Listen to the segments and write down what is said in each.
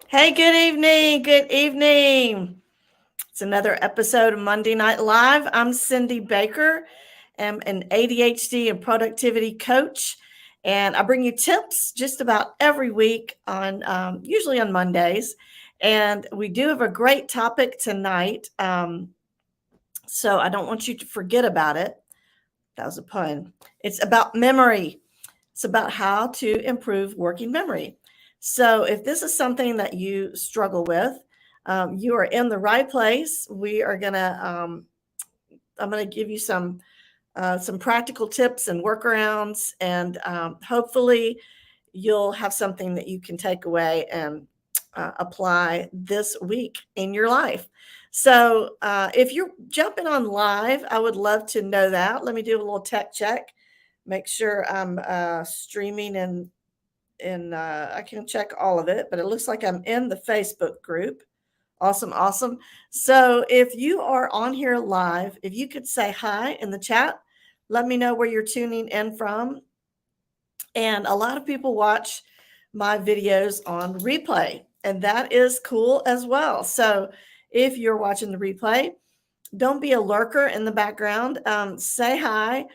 Hey, good evening. Good evening. It's another episode of Monday Night Live. I'm Cindy Baker. I'm an ADHD and productivity coach, and I bring you tips just about every week on usually on Mondays. And we do have a great topic tonight, so I don't want you to forget about it. That was a pun. It's about memory. It's about how to improve working memory. So, if this is something that you struggle with, you are in the right place. I'm gonna give you some practical tips and workarounds, and hopefully, you'll have something that you can take away and apply this week in your life. So, if you're jumping on live, I would love to know that. Let me do a little tech check. Make sure I'm streaming and I can check all of it, but it looks like I'm in the Facebook group. Awesome, awesome. So if you are on here live, if you could say hi in the chat, let me know where you're tuning in from. And a lot of people watch my videos on replay, and that is cool as well. So if you're watching the replay, don't be a lurker in the background. Say hi.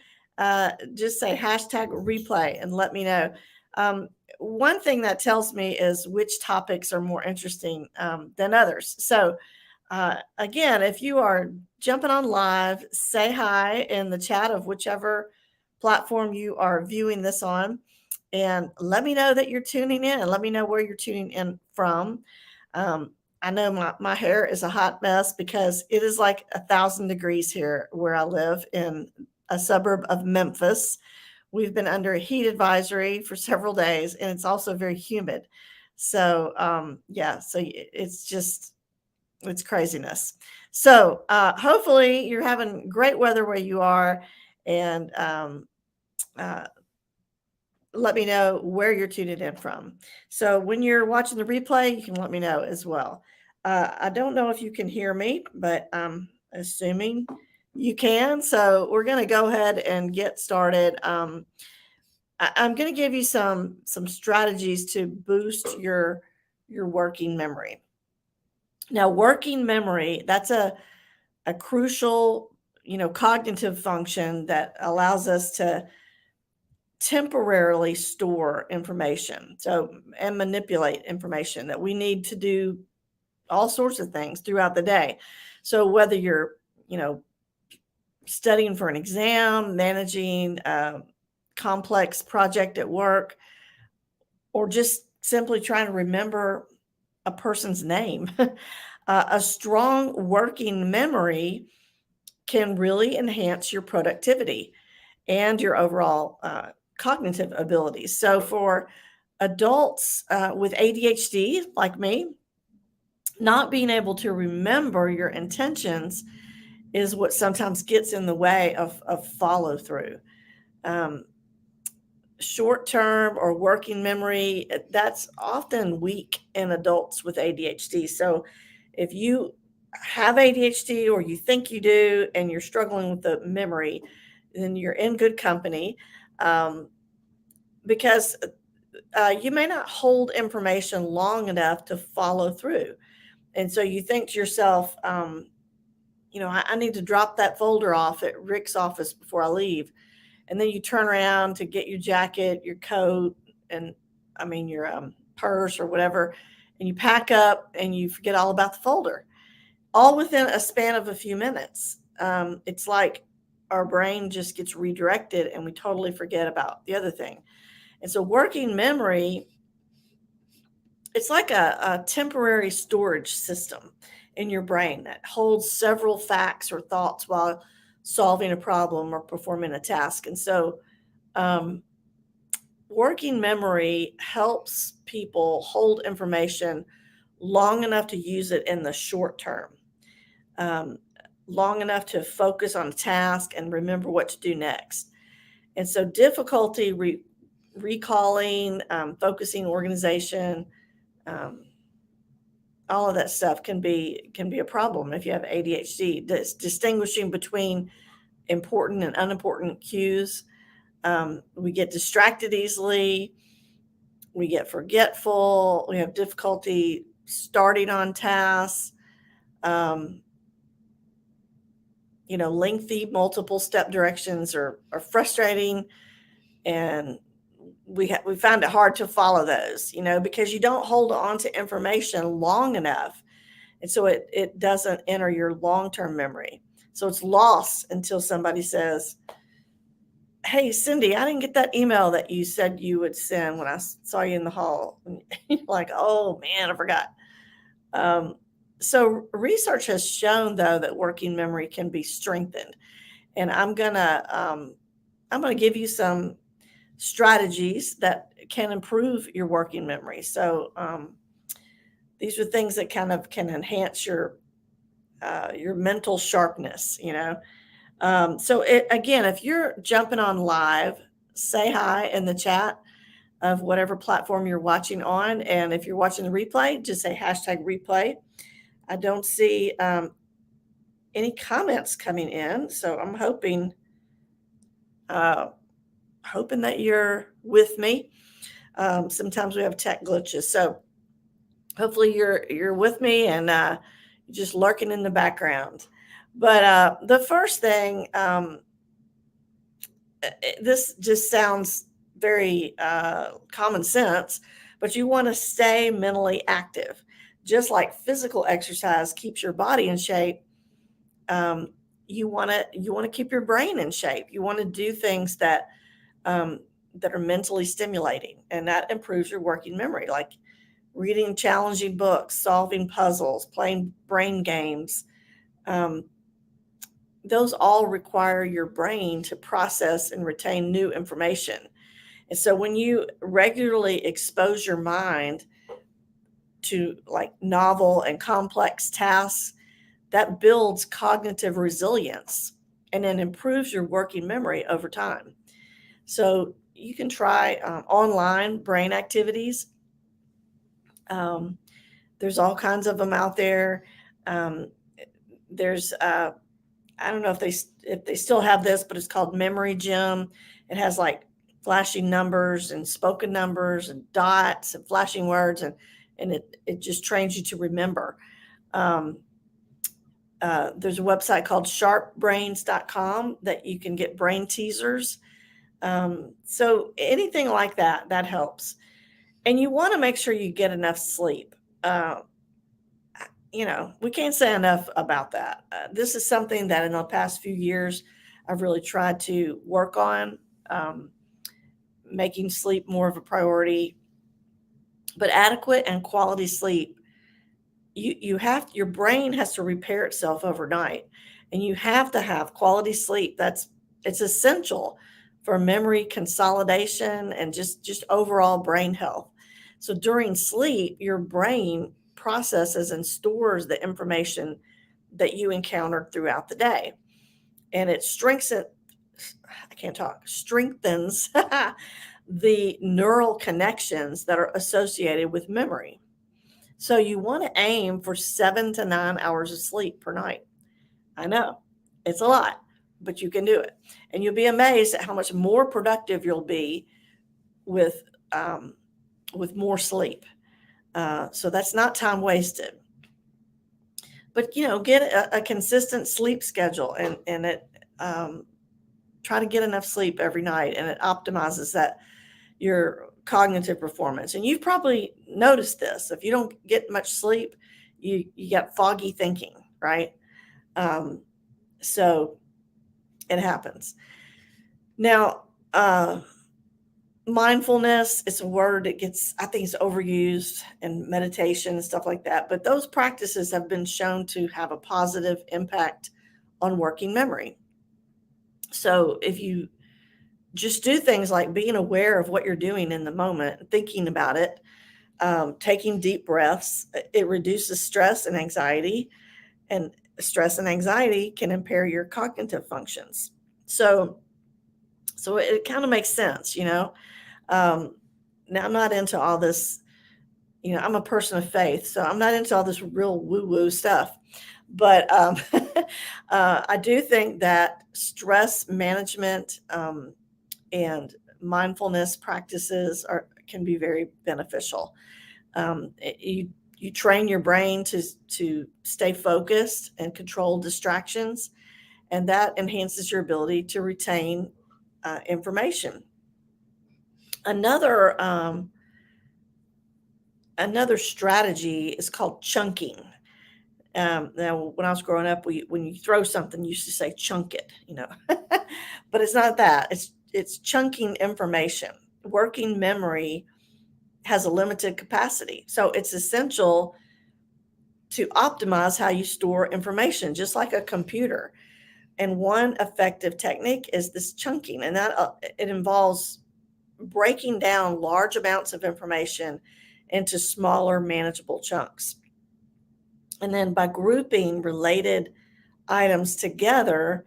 Just say hashtag replay and let me know. Um, One thing that tells me is which topics are more interesting than others. So, again, if you are jumping on live, say hi in the chat of whichever platform you are viewing this on. And let me know that you're tuning in and let me know where you're tuning in from. Um, I know my hair is a hot mess because it is like 1,000 degrees here where I live in a suburb of Memphis. We've been under a heat advisory for several days, and it's also very humid. So, yeah, so it's craziness. So, hopefully, you're having great weather where you are, and uh, let me know where you're tuning in from. So when you're watching the replay, you can let me know as well. I don't know if you can hear me, but I'm assuming you can. So we're going to go ahead and get started. I'm going to give you some strategies to boost your working memory. Now, working memory, that's a crucial, cognitive function that allows us to temporarily store information and manipulate information that we need to do all sorts of things throughout the day. So whether you're you know studying for an exam, managing a complex project at work, or just simply trying to remember a person's name, a strong working memory can really enhance your productivity and your overall cognitive abilities. So, for adults with ADHD, like me, not being able to remember your intentions is what sometimes gets in the way of follow through. Um, Short term or working memory, that's often weak in adults with ADHD. So, if you have ADHD or you think you do and you're struggling with the memory, then you're in good company. Um, because you may not hold information long enough to follow through. And so you think to yourself, I need to drop that folder off at Rick's office before I leave. And then you turn around to get your jacket, your coat, and your purse or whatever, and you pack up and you forget all about the folder, all within a span of a few minutes. It's like our brain just gets redirected and we totally forget about the other thing. And so, working memory, it's like a temporary storage system in your brain that holds several facts or thoughts while solving a problem or performing a task. And so, um, working memory helps people hold information long enough to use it in the short term, um, long enough to focus on a task and remember what to do next. And so, difficulty recalling, focusing, organization, um, all of that stuff can be a problem if you have ADHD. Distinguishing between important and unimportant cues. We get distracted easily. We get forgetful. We have difficulty starting on tasks, um, lengthy multiple step directions are frustrating, and we found it hard to follow those, because you don't hold on to information long enough. And so it doesn't enter your long-term memory. So it's lost until somebody says, hey, Cindy, I didn't get that email that you said you would send when I saw you in the hall. And you're like, oh man, I forgot. So research has shown, though, that working memory can be strengthened. And I'm gonna give you some strategies that can improve your working memory. So these are things that kind of can enhance your mental sharpness. Again, if you're jumping on live, say hi in the chat of whatever platform you're watching on. And if you're watching the replay, just say #replay. I don't see any comments coming in, so I'm hoping that you're with me. Sometimes we have tech glitches, so hopefully you're with me and just lurking in the background. But the first thing, this just sounds very common sense, but you want to stay mentally active. Just like physical exercise keeps your body in shape, you want to keep your brain in shape. You want to do things that are mentally stimulating, and that improves your working memory, like reading challenging books, solving puzzles, playing brain games. Those all require your brain to process and retain new information. And so when you regularly expose your mind to like novel and complex tasks, that builds cognitive resilience and then improves your working memory over time. So you can try online brain activities. There's all kinds of them out there. There's I don't know if they still have this, but it's called Memory Gym. It has like flashing numbers and spoken numbers and dots and flashing words, and it just trains you to remember. There's a website called sharpbrains.com that you can get brain teasers. So anything like that helps. And you want to make sure you get enough sleep. We can't say enough about that. This is something that in the past few years, I've really tried to work on, making sleep more of a priority. But adequate and quality sleep, your brain has to repair itself overnight, and you have to have quality sleep. It's essential for memory consolidation and just overall brain health. So during sleep, your brain processes and stores the information that you encountered throughout the day, and it strengthens the neural connections that are associated with memory. So you want to aim for 7 to 9 hours of sleep per night. I know it's a lot, but you can do it, and you'll be amazed at how much more productive you'll be with more sleep. So that's not time wasted. But get a consistent sleep schedule, and it try to get enough sleep every night, and it optimizes your cognitive performance. And you've probably noticed this: if you don't get much sleep, you get foggy thinking, right? So it happens. Now, mindfulness is a word that I think it's overused in meditation and stuff like that. But those practices have been shown to have a positive impact on working memory. So if you just do things like being aware of what you're doing in the moment, thinking about it, taking deep breaths, it reduces stress and anxiety, and stress and anxiety can impair your cognitive functions. So it kind of makes sense, now I'm not into all this, I'm a person of faith, so I'm not into all this real woo-woo stuff. But I do think that stress management and mindfulness practices can be very beneficial. You You train your brain to stay focused and control distractions, and that enhances your ability to retain information. Another another strategy is called chunking. Now, when I was growing up, when you throw something, you used to say chunk it, but it's not that. It's chunking information. Working memory has a limited capacity, so it's essential to optimize how you store information, just like a computer. And one effective technique is this chunking, and that it involves breaking down large amounts of information into smaller, manageable chunks. And then by grouping related items together,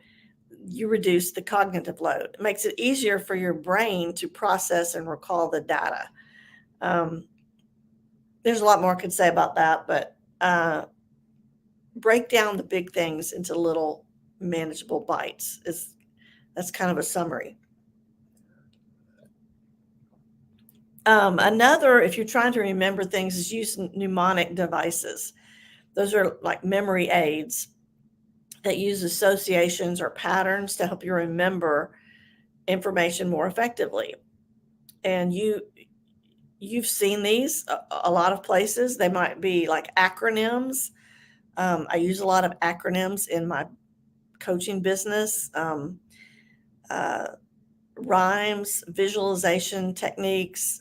you reduce the cognitive load. It makes it easier for your brain to process and recall the data. There's a lot more I could say about that, but break down the big things into little manageable bites. That's kind of a summary. Another, if you're trying to remember things, is use mnemonic devices. Those are like memory aids that use associations or patterns to help you remember information more effectively. And you've seen these a lot of places. They might be like acronyms. I use a lot of acronyms in my coaching business. Rhymes, visualization techniques.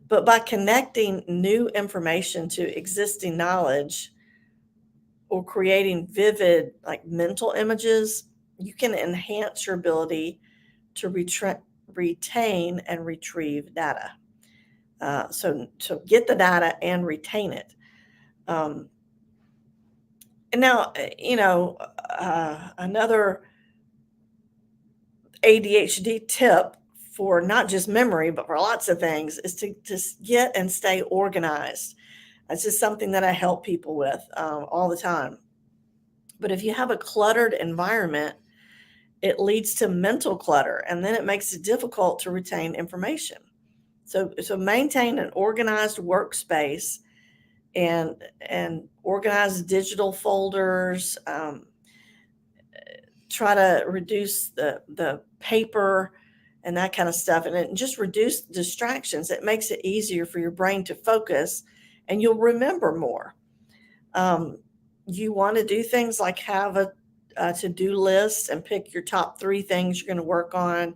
But by connecting new information to existing knowledge or creating vivid, like mental images, you can enhance your ability to retain and retrieve data. So get the data and retain it. And now, another ADHD tip for not just memory, but for lots of things is to just get and stay organized. That's just something that I help people with all the time. But if you have a cluttered environment, it leads to mental clutter, and then it makes it difficult to retain information. So maintain an organized workspace and organize digital folders. Try to reduce the paper and that kind of stuff, and it just reduce distractions. It makes it easier for your brain to focus, and you'll remember more. You want to do things like have a to-do list and pick your top 3 things you're going to work on.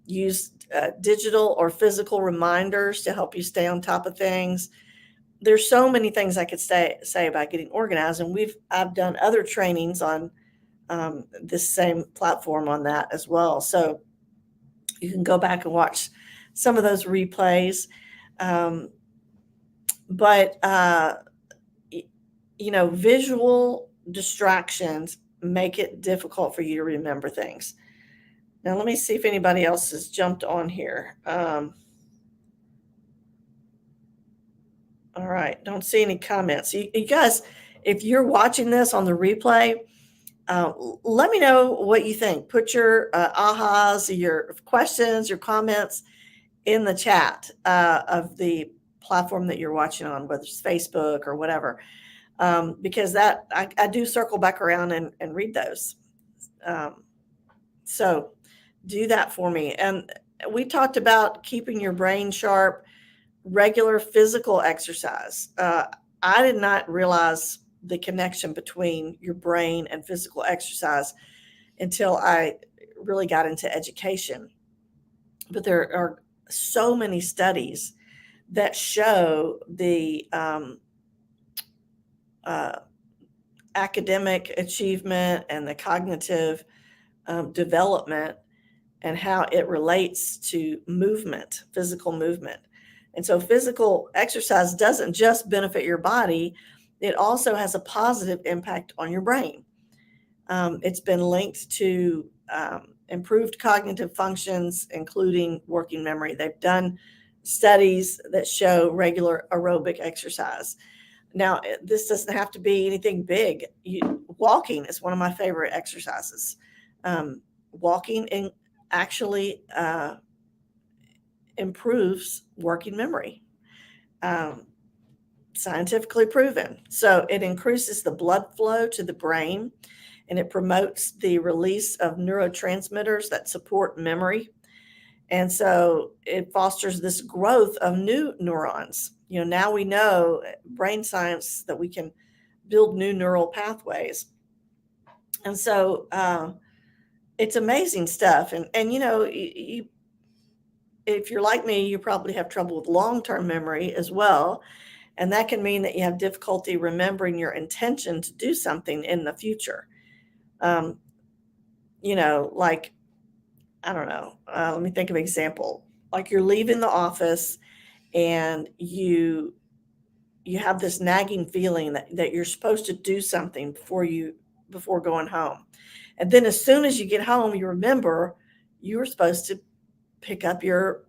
Use digital or physical reminders to help you stay on top of things. There's so many things I could say about getting organized, and I've done other trainings on this same platform on that as well. So you can go back and watch some of those replays. But visual distractions make it difficult for you to remember things. Now, let me see if anybody else has jumped on here. All right. Don't see any comments. You guys, if you're watching this on the replay, let me know what you think. Put your ahas, your questions, your comments in the chat of the platform that you're watching on, whether it's Facebook or whatever, because that I do circle back around and read those. So do that for me. And we talked about keeping your brain sharp, regular physical exercise. I did not realize the connection between your brain and physical exercise until I really got into education. But there are so many studies that show the academic achievement and the cognitive development and how it relates to movement, physical movement. And so physical exercise doesn't just benefit your body, it also has a positive impact on your brain. It's been linked to improved cognitive functions, including working memory. They've done studies that show regular aerobic exercise. Now, this doesn't have to be anything big. Walking is one of my favorite exercises. Walking actually improves working memory. scientifically proven. So it increases the blood flow to the brain, and it promotes the release of neurotransmitters that support memory. And so it fosters this growth of new neurons. Now we know brain science that we can build new neural pathways. And so it's amazing stuff. And if you're like me, you probably have trouble with long-term memory as well. And that can mean that you have difficulty remembering your intention to do something in the future. Um, like, I don't know, let me think of an example. Like you're leaving the office and you have this nagging feeling that you're supposed to do something before going home. And then as soon as you get home, you remember you were supposed to pick up your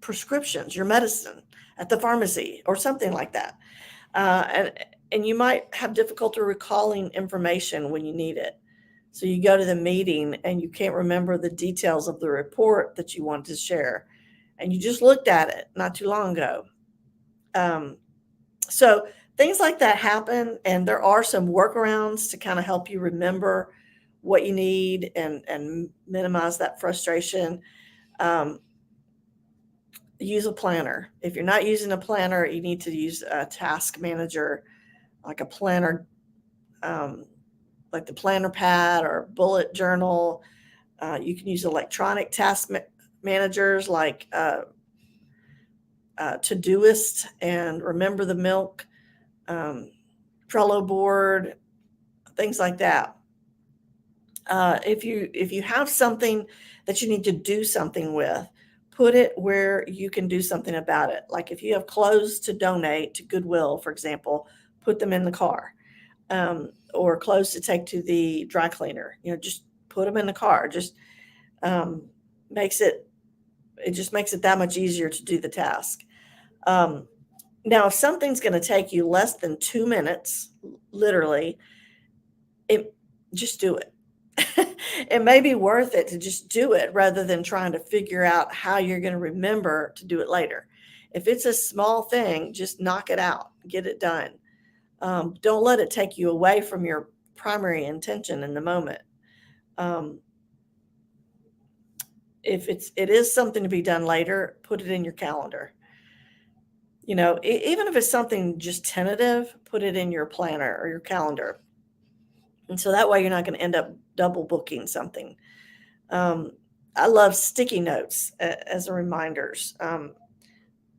prescriptions, your medicine at the pharmacy or something like that. And you might have difficulty recalling information when you need it. So you go to the meeting and you can't remember the details of the report that you want to share. And you just looked at it not too long ago. So things like that happen, and there are some workarounds to kind of help you remember what you need and minimize that frustration. Use a planner. If you're not using a planner, you need to use a task manager, like a planner, like the planner pad or bullet journal. You can use electronic task managers like Todoist and Remember the Milk, Trello board, things like that. If you have something that you need to do something with, put it where you can do something about it. Like if you have clothes to donate to Goodwill, for example, put them in the car, or clothes to take to the dry cleaner. Just put them in the car. Just makes it that much easier to do the task. Now, if something's going to take you less than 2 minutes, literally, just do it. It may be worth it to just do it rather than trying to figure out how you're going to remember to do it later. If it's a small thing, just knock it out, get it done. Don't let it take you away from your primary intention in the moment. If it is something to be done later, put it in your calendar. Even if it's something just tentative, put it in your planner or your calendar. And so that way you're not going to end up double booking something. I love sticky notes as reminders.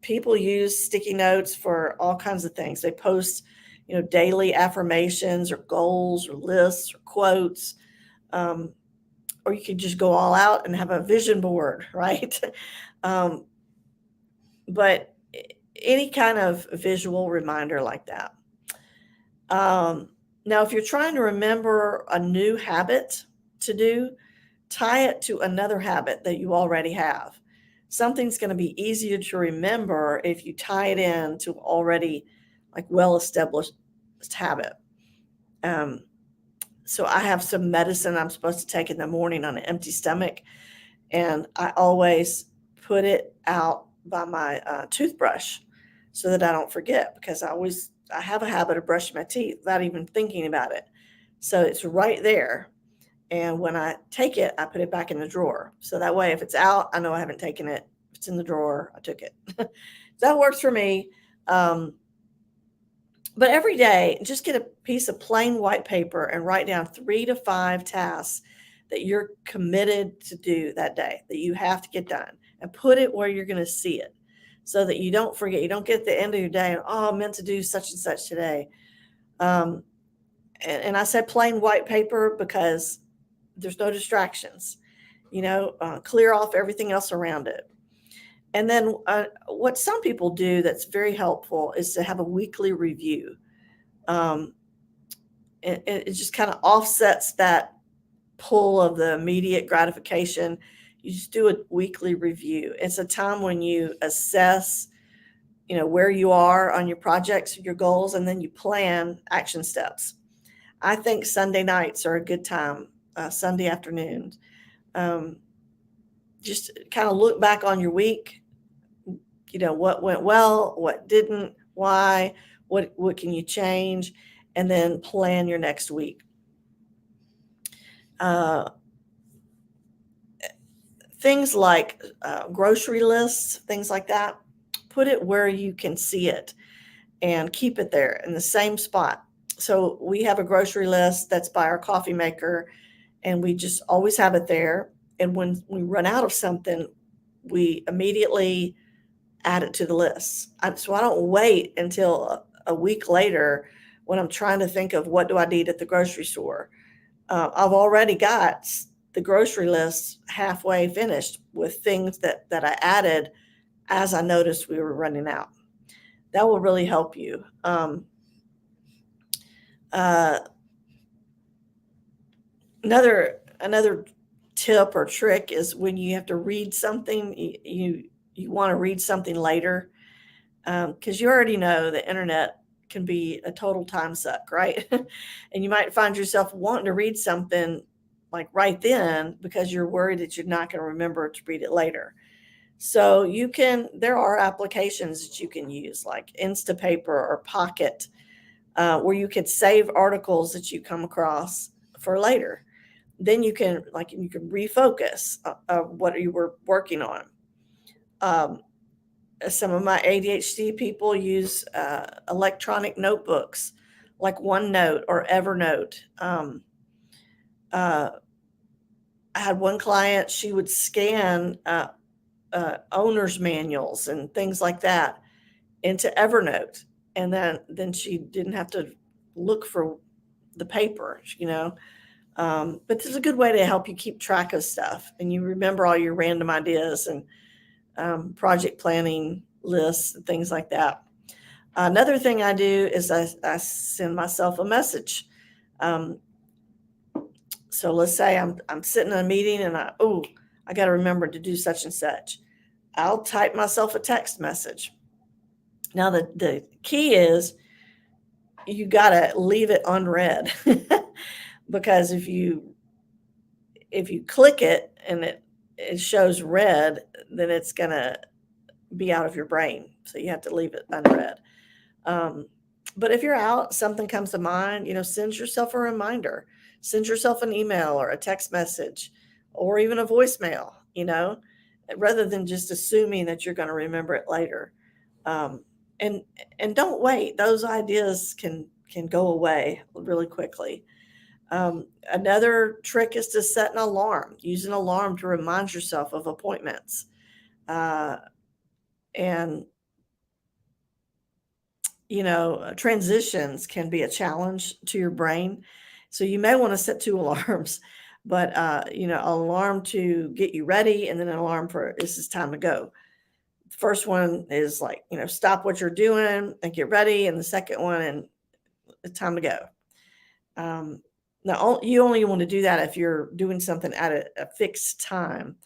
People use sticky notes for all kinds of things. They post, daily affirmations or goals or lists or quotes. Or you could just go all out and have a vision board, right? But any kind of visual reminder like that. Now, if you're trying to remember a new habit to do, tie it to another habit that you already have. Something's going to be easier to remember if you tie it in to already like well-established habit. So I have some medicine I'm supposed to take in the morning on an empty stomach, and I always put it out by my toothbrush so that I don't forget, because I have a habit of brushing my teeth without even thinking about it. So it's right there. And when I take it, I put it back in the drawer. So that way, if it's out, I know I haven't taken it. If it's in the drawer, I took it. That works for me. But every day, just get a piece of plain white paper and write down 3 to 5 tasks that you're committed to do that day, that you have to get done, and put it where you're going to see it so that you don't forget. You don't get at the end of your day and, I meant to do such and such today. And I said plain white paper because there's no distractions, clear off everything else around it. And then what some people do that's very helpful is to have a weekly review. It just kind of offsets that pull of the immediate gratification. You just do a weekly review. It's a time when you assess, where you are on your projects, your goals, and then you plan action steps. I think Sunday nights are a good time, Sunday afternoons. Just kind of look back on your week, what went well, what didn't, why, what can you change, and then plan your next week. Uh, things like grocery lists, things like that, put it where you can see it and keep it there in the same spot. So we have a grocery list that's by our coffee maker, and we just always have it there. And when we run out of something, we immediately add it to the list. So I don't wait until a week later when I'm trying to think of what do I need at the grocery store. I've already got the grocery list halfway finished with things that I added as I noticed we were running out. That will really help you. Uh, another tip or trick is when you have to read something, you want to read something later, because you already know the internet can be a total time suck, right? And you might find yourself wanting to read something like right then because you're worried that you're not going to remember to read it later. So there are applications that you can use like Instapaper or Pocket, where you could save articles that you come across for later. Then you can refocus what you were working on. Some of my ADHD people use electronic notebooks like OneNote or Evernote. Uh, I had one client, she would scan owner's manuals and things like that into Evernote. And then she didn't have to look for the paper. But this is a good way to help you keep track of stuff and you remember all your random ideas and project planning lists and things like that. Another thing I do is I send myself a message. So let's say I'm sitting in a meeting and I got to remember to do such and such. I'll type myself a text message. Now the key is you got to leave it unread because if you click it and it shows red, then it's going to be out of your brain. So you have to leave it unread. But if you're out, something comes to mind, send yourself a reminder, send yourself an email or a text message or even a voicemail, rather than just assuming that you're going to remember it later. And don't wait. Those ideas can go away really quickly. Another trick is to set an alarm. Use an alarm to remind yourself of appointments. And transitions can be a challenge to your brain. So you may want to set 2 alarms, but an alarm to get you ready and then an alarm for this is time to go. The first one is like, stop what you're doing and get ready. And the second one, and it's time to go. Now you only want to do that if you're doing something at a fixed time.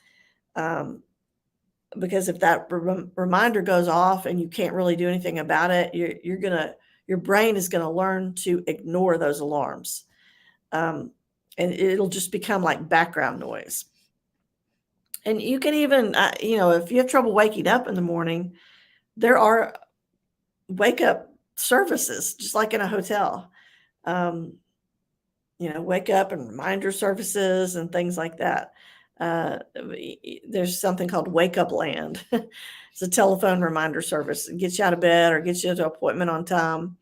Because if that reminder goes off and you can't really do anything about it, your brain is going to learn to ignore those alarms. And it'll just become like background noise. And you can even, if you have trouble waking up in the morning, there are wake up services, just like in a hotel. Wake up and reminder services and things like that. There's something called Wake Up Land. It's a telephone reminder service. It gets you out of bed or gets you to an appointment on time.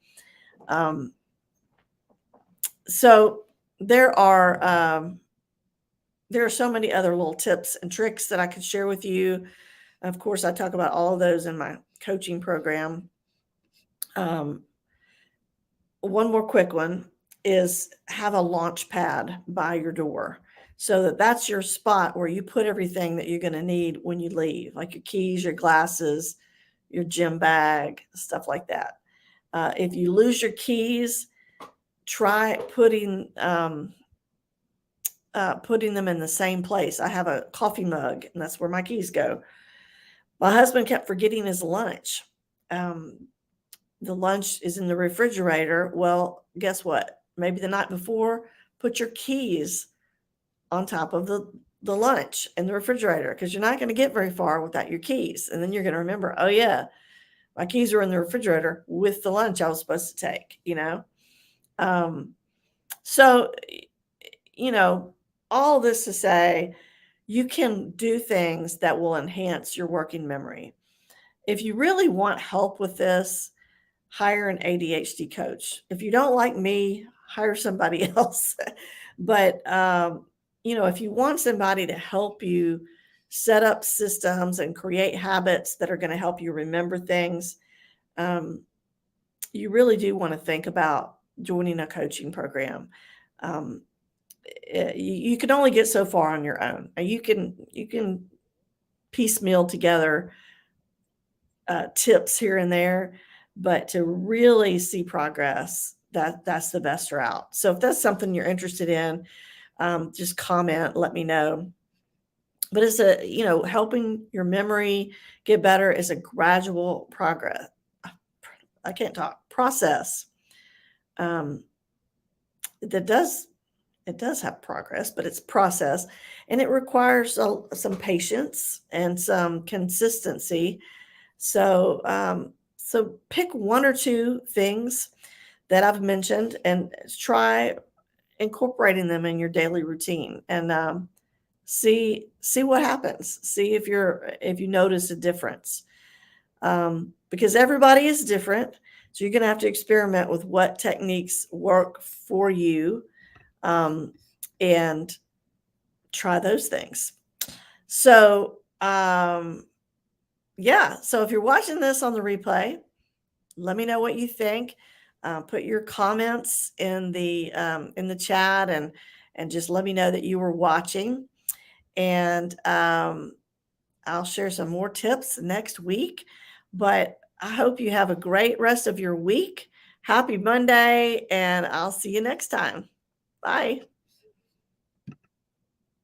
So there are so many other little tips and tricks that I could share with you. Of course, I talk about all of those in my coaching program. One more quick one is have a launch pad by your door. So that's your spot where you put everything that you're going to need when you leave, like your keys, your glasses, your gym bag, stuff like that. If you lose your keys, try putting them in the same place. I have a coffee mug, and that's where my keys go. My husband kept forgetting his lunch. The lunch is in the refrigerator. Well, guess what? Maybe the night before, put your keys on top of the the lunch in the refrigerator, because you're not going to get very far without your keys. And then you're going to remember, oh yeah, my keys were in the refrigerator with the lunch I was supposed to take, Um, so, all this to say, you can do things that will enhance your working memory. If you really want help with this, hire an ADHD coach. If you don't like me, hire somebody else. But, if you want somebody to help you set up systems and create habits that are going to help you remember things, um, you really do want to think about joining a coaching program. Um, you can only get so far on your own. You can piecemeal together tips here and there, but to really see progress, that's the best route. So if that's something you're interested in, just comment, let me know. But it's helping your memory get better is a gradual progress. I can't talk process. Um, that does it does have progress, but it's process, and it requires some patience and some consistency. So pick one or two things that I've mentioned and try incorporating them in your daily routine, and see what happens. See if you notice a difference, because everybody is different. So you're going to have to experiment with what techniques work for you, and try those things. So, yeah. So if you're watching this on the replay, let me know what you think. Put your comments in the chat, and just let me know that you were watching. And I'll share some more tips next week. But I hope you have a great rest of your week. Happy Monday, and I'll see you next time. Bye.